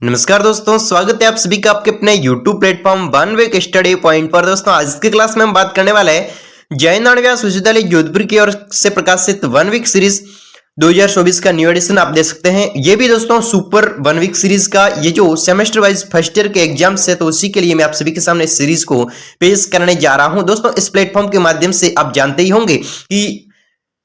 नमस्कार दोस्तों, स्वागत है आप सभी का आपके अपने YouTube platform one week study point पर। दोस्तों आज की क्लास में हम बात करने वाले हैं जयनारायण व्यास विश्वविद्यालय जोधपुर की ओर से प्रकाशित वन वीक सीरीज 2024 का न्यू एडिशन आप देख सकते हैं। ये भी दोस्तों सुपर वन वीक सीरीज का ये जो सेमेस्टर वाइज फर्स्ट ईयर के एग्जाम्स है तो उसी के लिए मैं आप सभी के सामने इस सीरीज को पेश करने जा रहा हूं। दोस्तों इस प्लेटफॉर्म के माध्यम से आप जानते ही होंगे कि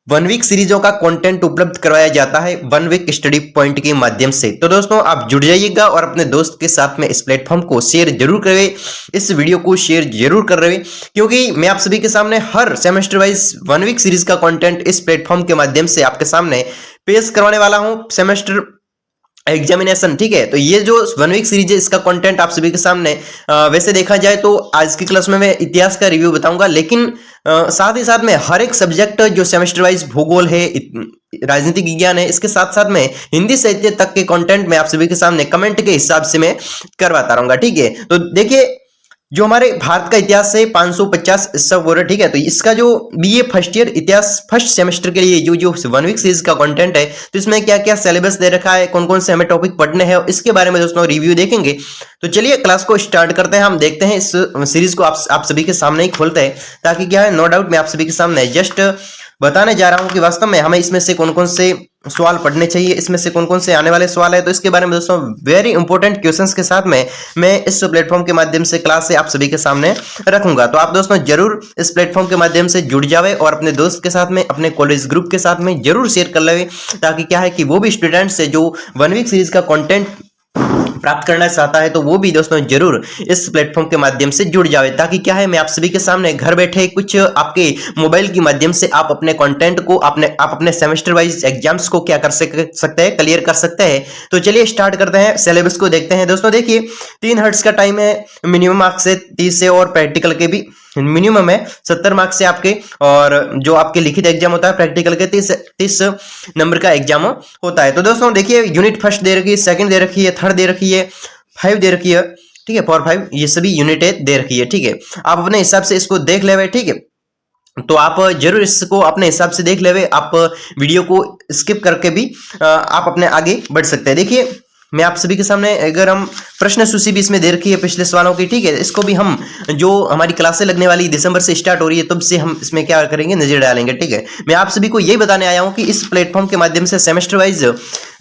वन वीक सीरीजों का कंटेंट उपलब्ध करवाया जाता है वन वीक स्टडी पॉइंट के माध्यम से। तो दोस्तों आप जुड़ जाइएगा और अपने दोस्त के साथ में इस प्लेटफॉर्म को शेयर जरूर करें, इस वीडियो को शेयर जरूर कर रहे, क्योंकि मैं आप सभी के सामने हर semester wise one week series का कंटेंट इस प्लेटफॉर्म के माध्यम से आपके सामने पेश करवाने वाला हूं सेमेस्टर एग्जामिनेशन। ठीक है, तो ये जो वन वीक सीरीज है इसका कंटेंट आप सभी के सामने वैसे देखा जाए तो आज की क्लास में मैं इतिहास का रिव्यू बताऊंगा, लेकिन साथ ही साथ में हर एक सब्जेक्ट जो सेमेस्टर वाइज भूगोल है, राजनीतिक विज्ञान है, इसके साथ साथ में हिंदी साहित्य तक के कंटेंट में आप सभी के सामने कमेंट के हिसाब से मैं करवाता रहूंगा। ठीक है, तो देखिए जो हमारे भारत का इतिहास है 550 ईसा पूर्व। ठीक है, तो इसका जो बीए फर्स्ट ईयर इतिहास फर्स्ट सेमेस्टर के लिए जो वन वीक सीरीज का कंटेंट है तो इसमें क्या क्या सिलेबस दे रखा है, कौन कौन से हमें टॉपिक पढ़ने हैं, इसके बारे में दोस्तों रिव्यू देखेंगे। तो चलिए क्लास को स्टार्ट करते हैं। हम देखते हैं इस सीरीज को आप सभी के सामने ही खोलते हैं, ताकि क्या है नो डाउट मैं आप सभी के सामने जस्ट बताने जा रहा हूं कि वास्तव में हमें इसमें से कौन कौन से सवाल पढ़ने चाहिए, इसमें से कौन कौन से आने वाले सवाल है। तो इसके बारे में दोस्तों वेरी इंपॉर्टेंट क्वेश्चंस के साथ में मैं इस प्लेटफॉर्म के माध्यम से क्लास से आप सभी के सामने रखूंगा। तो आप दोस्तों जरूर इस प्लेटफॉर्म के माध्यम से जुड़ जावे और अपने दोस्त के साथ में, अपने कॉलेज ग्रुप के साथ में जरूर शेयर कर ले, ताकि क्या है कि वो भी स्टूडेंट्स से जो वन वीक सीरीज का कंटेंट प्राप्त करना चाहता है तो वो भी दोस्तों जरूर इस प्लेटफॉर्म के माध्यम से जुड़ जावे, ताकि क्या है मैं आप सभी के सामने घर बैठे कुछ आपके मोबाइल के माध्यम से आप अपने कंटेंट को आप अपने सेमेस्टर वाइज एग्जाम्स को क्या कर सकते हैं, क्लियर कर सकते हैं। तो चलिए स्टार्ट करते हैं, सिलेबस को देखते हैं। दोस्तों देखिए 3 हर्ट्ज का टाइम है, मिनिमम मार्क्स है 30 से और प्रैक्टिकल के भी मिनिमम है 70 मार्क्स से आपके, और जो आपके लिखित एग्जाम होता है प्रैक्टिकल के 30 नंबर का एग्जाम होता है। तो दोस्तों देखिए यूनिट फर्स्ट दे रखी है, सेकंड दे रखी है, थर्ड दे रखी है, 5 दे रखी है। ठीक है, 4 5 ये सभी यूनिट दे रखी है। ठीक है, आप अपने हिसाब से इसको देख ले। ठीक है, तो आप जरूर इसको अपने हिसाब से देख ले, आप वीडियो को स्किप करके भी आप अपने आगे बढ़ सकते हैं। देखिए मैं आप सभी के सामने अगर हम प्रश्न सूची भी इसमें दे रखी है पिछले सवालों की। ठीक है, इसको भी हम जो हमारी क्लासें लगने वाली दिसंबर से स्टार्ट हो रही है तब से हम इसमें क्या करेंगे, नजर डालेंगे। ठीक है, मैं आप सभी को यही बताने आया हूं कि इस प्लेटफॉर्म के माध्यम से सेमेस्टर वाइज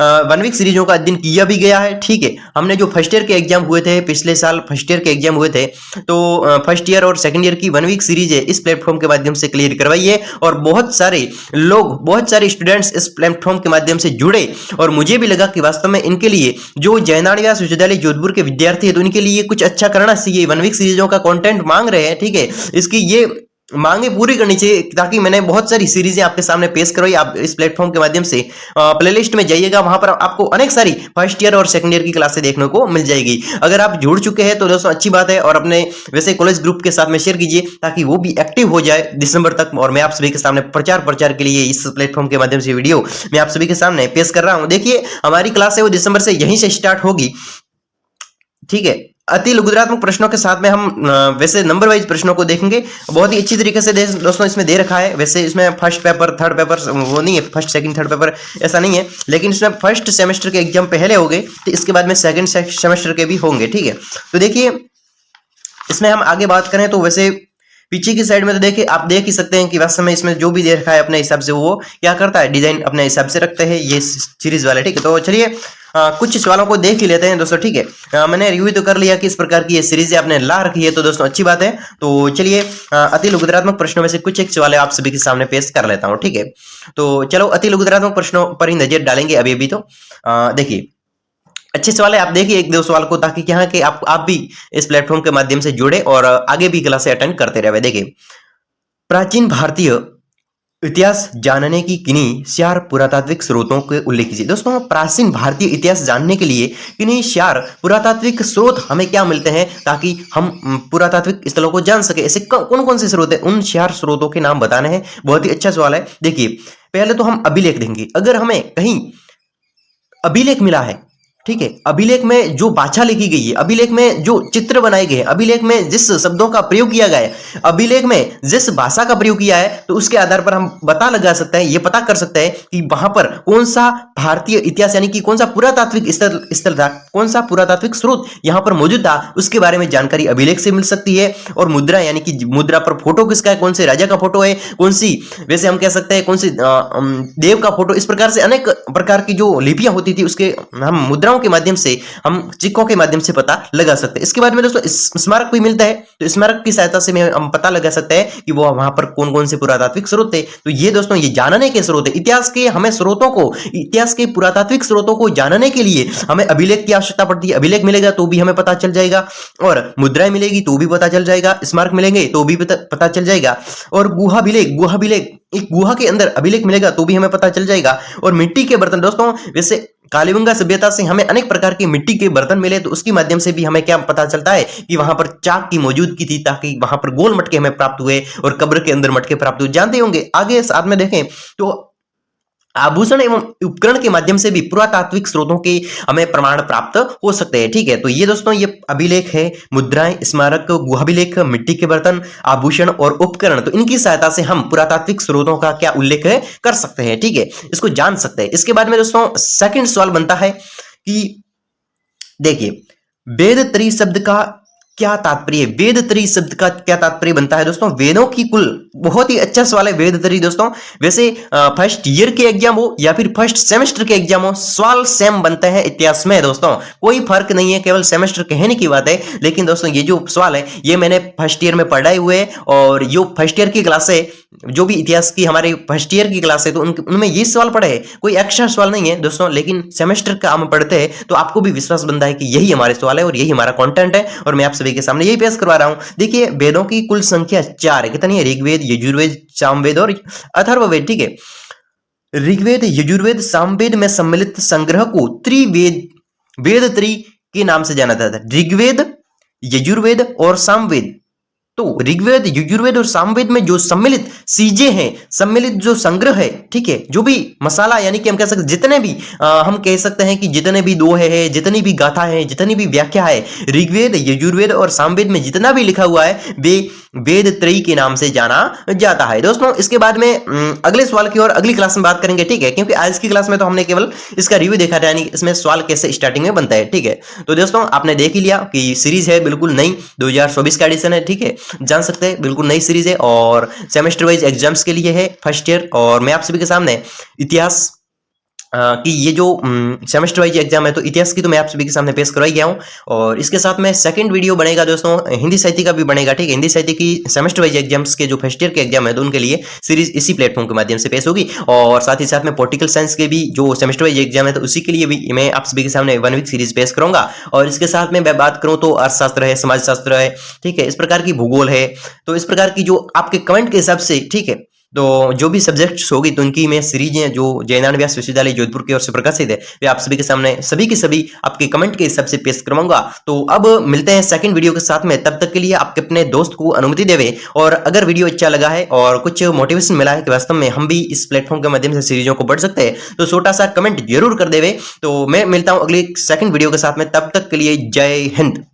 वन वीक सीरीजों का अध्ययन किया भी गया है। ठीक है, हमने जो फर्स्ट ईयर के एग्जाम हुए थे पिछले साल, फर्स्ट ईयर के एग्जाम हुए थे, तो फर्स्ट ईयर और सेकंड ईयर की वन वीक सीरीज है इस प्लेटफॉर्म के माध्यम से क्लियर करवाई है, और बहुत सारे लोग, बहुत सारे स्टूडेंट्स इस प्लेटफॉर्म के माध्यम से जुड़े, और मुझे भी लगा कि वास्तव में इनके लिए जो जयनारायण व्यास विश्वविद्यालय जोधपुर के विद्यार्थी है तो इनके लिए कुछ अच्छा करना चाहिए। वन वीक सीरीजों का कंटेंट मांग रहे हैं। ठीक है, इसकी ये मांगे पूरी करनी चाहिए, ताकि मैंने बहुत सारी सीरीजें आपके सामने पेश करवाई। आप इस प्लेटफॉर्म के माध्यम से प्लेलिस्ट में जाइएगा, वहां पर आपको अनेक सारी फर्स्ट ईयर और सेकंड ईयर की क्लासें देखने को मिल जाएगी। अगर आप जुड़ चुके हैं तो दोस्तों अच्छी बात है, और अपने वैसे कॉलेज ग्रुप के साथ में शेयर कीजिए ताकि वो भी एक्टिव हो जाए दिसंबर तक। और मैं आप सभी के सामने प्रचार के लिए इस प्लेटफॉर्म के माध्यम से वीडियो मैं आप सभी के सामने पेश कर रहा हूं। देखिए हमारी क्लास है वो दिसंबर से यहीं से स्टार्ट होगी। ठीक है, अति लघुत्तरात्मक प्रश्नों के साथ में हम वैसे नंबर वाइज प्रश्नों को देखेंगे बहुत ही अच्छी तरीके से। दोस्तों इसमें दे रखा है, वैसे इसमें फर्स्ट पेपर थर्ड पेपर वो नहीं है, फर्स्ट सेकंड थर्ड पेपर ऐसा नहीं है, लेकिन इसमें फर्स्ट सेमेस्टर के एग्जाम पहले हो गए तो इसके बाद में सेकंड सेमेस्टर के भी होंगे। ठीक है, तो देखिए इसमें हम आगे बात करें तो वैसे पीछे की साइड में तो देखिए आप देख ही सकते हैं कि वास्तव में इसमें जो भी दे रखा है अपने हिसाब से वो क्या करता है, डिजाइन अपने हिसाब से रखते हैं ये सीरीज वाले। ठीक है, तो चलिए कुछ सवालों को देख ही लेते हैं दोस्तों। ठीक है, मैंने रिव्यू तो कर लिया कि इस प्रकार की ये सीरीज आपने ला रखी है, तो दोस्तों अच्छी बात है। तो चलिए अति लघुत्तरात्मक प्रश्नों में से कुछ एक सवाल आप सभी के सामने पेश कर लेता हूं। ठीक है, तो चलो अति लघुत्तरात्मक प्रश्नों पर ही नजर डालेंगे अभी तो देखिए अच्छे सवाल है, आप देखिए एक दो सवाल को, ताकि क्या है कि आप भी इस प्लेटफॉर्म के माध्यम से जुड़े और आगे भी क्लासें अटेंड करते रहे। देखिए प्राचीन भारतीय इतिहास जानने की किन्हीं 4 पुरातात्विक स्रोतों के उल्लेख कीजिए। दोस्तों प्राचीन भारतीय इतिहास जानने के लिए किन्हीं 4 पुरातात्विक स्रोत हमें क्या मिलते हैं, ताकि हम पुरातात्विक स्थलों को जान सके। ऐसे कौन कौन से स्रोत है, उन 4 स्रोतों के नाम बताने हैं। बहुत ही अच्छा सवाल है। देखिए पहले तो हम अभिलेख देंगे, अगर हमें कहीं अभिलेख मिला है, ठीक है, अभिलेख में जो भाषा लिखी गई है, अभिलेख में जो चित्र बनाए गए हैं, अभिलेख में जिस शब्दों का प्रयोग किया गया है, अभिलेख में जिस भाषा का प्रयोग किया है, तो उसके आधार पर हम पता लगा सकते हैं, ये पता कर सकते हैं कि वहां पर कौन सा भारतीय इतिहास यानी कि कौन सा पुरातात्विक स्थल था, कौन सा पुरातात्विक स्रोत यहां पर मौजूद था, उसके बारे में जानकारी अभिलेख से मिल सकती है। और मुद्रा यानी कि मुद्रा पर फोटो किसका है, कौन से राजा का फोटो है, कौन सी, वैसे हम कह सकते हैं कौन सी देव का फोटो, इस प्रकार से अनेक प्रकार की जो लिपियां होती थी उसके हम मुद्राओं के माध्यम से, हम सिक्कों के माध्यम से पता लगा सकते हैं। इसके बाद में दोस्तों स्मारक भी मिलता है, तो स्मारक की सहायता से हम पता लगा सकते हैं कि वो वहां पर कौन कौन से पुरातात्विक स्रोत थे। तो ये दोस्तों ये जानने के स्रोत है इतिहास के, हमें स्रोतों को, इतिहास के पुरातात्विक स्रोतों को जानने के लिए हमें अभिलेख की आवश्यकता पड़ती है। अभिलेख मिलेगा तो भी हमें पता चल जाएगा, और मुद्राएं मिलेगी तो भी पता चल जाएगा, स्मारक मिलेंगे तो भी पता चल जाएगा, और गुहाभिलेख एक गुहा के अंदर अभिलेख मिलेगा तो भी हमें पता चल जाएगा। और मिट्टी के बर्तन दोस्तों, वैसे कालीबंगा सभ्यता से हमें अनेक प्रकार के मिट्टी के बर्तन मिले, तो उसके माध्यम से भी हमें क्या पता चलता है कि वहां पर चाक की मौजूदगी थी, ताकि वहां पर गोल मटके हमें प्राप्त हुए और कब्र के अंदर मटके प्राप्त हुए। जानते होंगे आगे साथ में देखें तो आभूषण एवं उपकरण के माध्यम से भी पुरातात्विक स्रोतों के हमें प्रमाण प्राप्त हो सकते हैं। ठीक है, तो ये दोस्तों ये अभिलेख है, मुद्राएं, स्मारक, गुहाभिलेख, मिट्टी के बर्तन, आभूषण और उपकरण, तो इनकी सहायता से हम पुरातात्विक स्रोतों का क्या उल्लेख कर सकते हैं। ठीक है, इसको जान सकते हैं। इसके बाद में दोस्तों सेकंड सवाल बनता है कि देखिए वेद शब्द का क्या तात्पर्य, वेद शब्द का क्या तात्पर्य बनता है दोस्तों, वेदों की कुल, बहुत ही अच्छा सवाल है वेद दोस्तों। वैसे फर्स्ट ईयर के एग्जाम हो या फिर फर्स्ट सेमेस्टर के एग्जाम हो, सवाल सेम बनते हैं इतिहास में दोस्तों, कोई फर्क नहीं है, केवल सेमेस्टर कहने की बात है। लेकिन दोस्तों ये जो सवाल है ये मैंने फर्स्ट ईयर में पढ़ाए हुए हैं, और जो फर्स्ट ईयर की क्लास है, जो भी इतिहास की हमारे फर्स्ट ईयर की क्लास है, तो उनमें ये सवाल पढ़े हैं, कोई एक्स्ट्रा सवाल नहीं है दोस्तों। लेकिन सेमेस्टर का हम पढ़ते हैं तो आपको भी विश्वास बनता है कि यही हमारे सवाल है और यही हमारा कंटेंट है, और मैं आप सभी के सामने यही पेश करवा रहा हूं। देखिए वेदों की कुल संख्या 4 है, कितनी है, ऋग्वेद, यजुर्वेद, सामवेद और अथर्ववेद। ठीक है, ऋग्वेद, यजुर्वेद, सामवेद में सम्मिलित संग्रह को वेद त्री के नाम से जाना जाता है। ऋग्वेद, यजुर्वेद और सामवेद, तो ऋग्वेद, यजुर्वेद और सामवेद में जो सम्मिलित चीजें हैं, सम्मिलित जो संग्रह है, ठीक है, जो भी मसाला यानी कि हम कह सकते जितने भी हम कह सकते हैं कि जितने भी दोहे हैं, जितनी भी गाथा है, जितनी भी व्याख्या है, ऋग्वेद, यजुर्वेद और सामवेद में जितना भी लिखा हुआ है वे वेद त्रयी के नाम से जाना जाता है दोस्तों। इसके बाद में अगले सवाल की और अगली क्लास में बात करेंगे। ठीक है, क्योंकि आज की क्लास में तो हमने केवल इसका रिव्यू देखा था, यानी इसमें सवाल कैसे स्टार्टिंग में बनता है। ठीक है, तो दोस्तों आपने देख ही लिया कि सीरीज है बिल्कुल नई, 2024 का एडिशन है। ठीक है, जान सकते हैं बिल्कुल नई सीरीज है, और सेमेस्टर वाइज एग्जाम्स के लिए है फर्स्ट ईयर। और मैं आप सभी के सामने इतिहास कि ये जो सेमेस्टर वाइज एग्जाम है, तो इतिहास की तो मैं आप सभी के सामने पेश करवाई गया हूं, और इसके साथ में सेकंड वीडियो बनेगा दोस्तों, हिंदी साहित्य का भी बनेगा। ठीक है, हिंदी साहित्य की सेमेस्टर वाइज एग्जाम्स के जो फर्स्ट ईयर के एग्जाम है, तो उनके लिए सीरीज इसी प्लेटफॉर्म के माध्यम से पेश होगी। और साथ ही साथ में पॉलिटिकल साइंस के भी जो सेमेस्टर वाइज एग्जाम है, तो उसी के लिए भी मैं आप सभी के सामने 1 वीक सीरीज पेश करूंगा। और इसके साथ में मैं बात करूं तो अर्थशास्त्र है, समाजशास्त्र है, ठीक है, इस प्रकार की भूगोल है, तो इस प्रकार की जो आपके कमेंट के हिसाब से, ठीक है, तो जो भी सब्जेक्ट्स होगी तो उनकी मैं सीरीजें जो जयनारायण व्यास विश्वविद्यालय जोधपुर की ओर से प्रकाशित है, वे आप सभी के सामने सभी के सभी आपके कमेंट के हिसाब से पेश करवाऊंगा। तो अब मिलते हैं सेकंड वीडियो के साथ में, तब तक के लिए आपके अपने दोस्त को अनुमति देवे। और अगर वीडियो अच्छा लगा है और कुछ मोटिवेशन मिला है कि वास्तव में हम भी इस प्लेटफॉर्म के माध्यम से सीरीजों को पढ़ सकते हैं, तो छोटा सा कमेंट जरूर कर देवे। तो मैं मिलता हूं अगली सेकंड वीडियो के साथ में, तब तक के लिए जय हिंद।